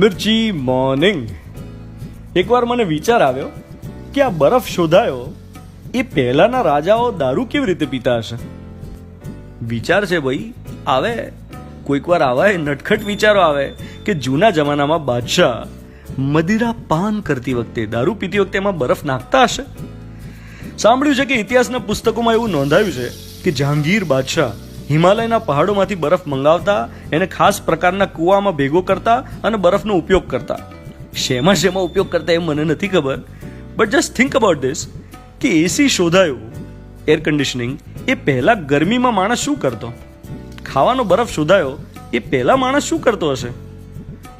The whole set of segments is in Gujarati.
મિર્ચી મોર્નિંગ. એકવાર મને વિચાર આવ્યો કે આ બરફ શોધાયો એ પહેલાના રાજાઓ દારૂ કેવી રીતે પીતા હશે. વિચાર છે ભાઈ, આવે કોઈક વાર આવા નટખટ વિચારો આવે કે જૂના જમાનામાં બાદશાહ મદિરા પાન કરતી વખતે, દારૂ પીતી વખતે એમાં બરફ નાખતા હશે. સાંભળ્યું છે કે ઇતિહાસના પુસ્તકોમાં એવું નોંધાયું છે કે જહાંગીર બાદશાહ હિમાલયના પહાડોમાંથી બરફ મંગાવતા, એને ખાસ પ્રકારના કૂવામાં ભેગો કરતા અને બરફનો ઉપયોગ કરતા. શેમાં ઉપયોગ કરતા એ મને નથી ખબર, but just think about this કે એસી શોધાયું, એર કન્ડિશનિંગ, એ પહેલા ગરમીમાં માણસ શું કરતો? ખાવાનો બરફ શોધાયો એ પહેલા માણસ શું કરતો હશે?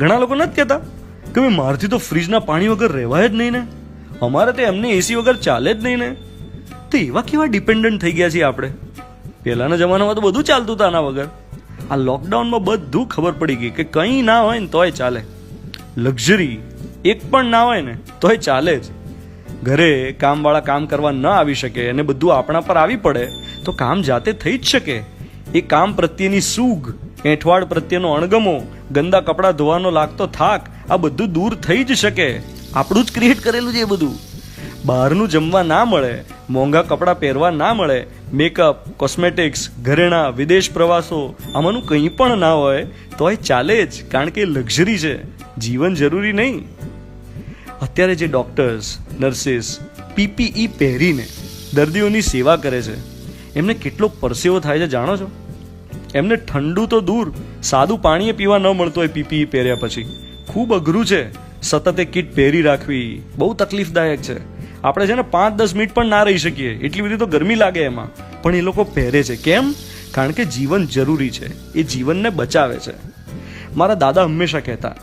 ઘણા લોકો નથી કહેતા કે ભાઈ મારથી તો ફ્રીજના પાણી વગર રહેવાય જ નહીં ને, અમારે તો એમને એસી વગર ચાલે જ નહીં ને. તો એવા કેવા ડિપેન્ડન્ટ થઈ ગયા છીએ આપણે? પહેલાના જમાનામાં તો બધું ચાલતું હતું આના વગર. આ લોકડાઉનમાં બધું ખબર પડી ગઈ કે કંઈ ના હોય ને તોય ચાલે, લક્ઝરી એક પણ ના હોય ને તોય ચાલે જ. ઘરે કામવાળા કામ કરવા ન આવી શકે અને બધું આપણા પર આવી પડે તો કામ જાતે થઈ જ શકે. એ કામ પ્રત્યેની સૂગ, એંઠવાડ પ્રત્યેનો અણગમો, ગંદા કપડાં ધોવાનો લાગતો થાક, આ બધું દૂર થઈ જ શકે. આપણું જ ક્રિએટ કરેલું છે એ બધું. બહારનું જમવા ના મળે, મોંઘા કપડાં પહેરવા ના મળે, મેકઅપ, કોસ્મેટિક્સ, ઘરેણાં, વિદેશ પ્રવાસો, આમાંનું કંઈ પણ ના હોય તોય ચાલે જ, કારણ કે લક્ઝરી છે, જીવન જરૂરી નહીં. અત્યારે જે ડોક્ટર્સ, નર્સિસ પીપીઈ પહેરીને દર્દીઓની સેવા કરે છે, એમને કેટલો પરસેવો થાય છે જાણો છો? એમને ઠંડુ તો દૂર, સાદું પાણી પીવા ન મળતું હોય પીપીઈ પહેર્યા પછી. ખૂબ અઘરું છે સતત એ કીટ પહેરી રાખવી, બહુ તકલીફદાયક છે. આપણે છે ને 5-10 મિનિટ પણ ના રહી શકીએ, એટલી બધી તો ગરમી લાગે એમાં, પણ એ લોકો પહેરે છે. કેમ? કારણ કે જીવન જરૂરી છે, એ જીવનને બચાવે છે. મારા દાદા હંમેશા કહેતા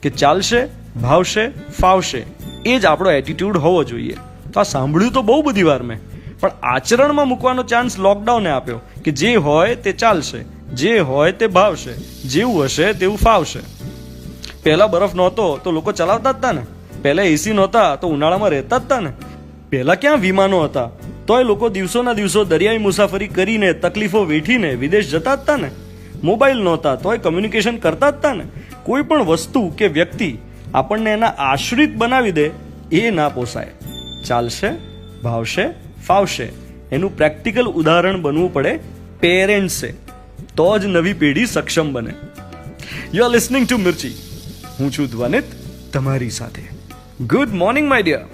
કે ચાલશે, ભાવશે, ફાવશે, એ જ આપણો એટીટ્યુડ હોવો જોઈએ. તો આ સાંભળ્યું તો બહુ બધી વાર મેં, પણ આચરણમાં મૂકવાનો ચાન્સ લોકડાઉને આપ્યો કે જે હોય તે ચાલશે, જે હોય તે ભાવશે, જેવું હશે તેવું ફાવશે. પહેલા બરફ નહોતો તો લોકો ચલાવતા જ હતા ને, પહેલા એસી નહોતા તો ઉનાળામાં રહેતા જ હતા ને, પહેલા ક્યાં વિમાનો હતા તોય લોકો દિવસોના દિવસો દરિયાઈ મુસાફરી કરીને, તકલીફો વેઠીને વિદેશ જતા જ હતા ને, મોબાઈલ નહોતા તોય કમ્યુનિકેશન કરતા જ હતા ને. કોઈ પણ વસ્તુ કે વ્યક્તિ આપણને એના આશ્રિત બનાવી દે એ ના પોસાય. ચાલશે, ભાવશે, ફાવશે, એનું પ્રેક્ટિકલ ઉદાહરણ બનવું પડે પેરેન્ટ્સે, તો જ નવી પેઢી સક્ષમ બને. You are listening to Mirchi. હું છું ધ્વનિત, તમારી સાથે. Good morning my dear.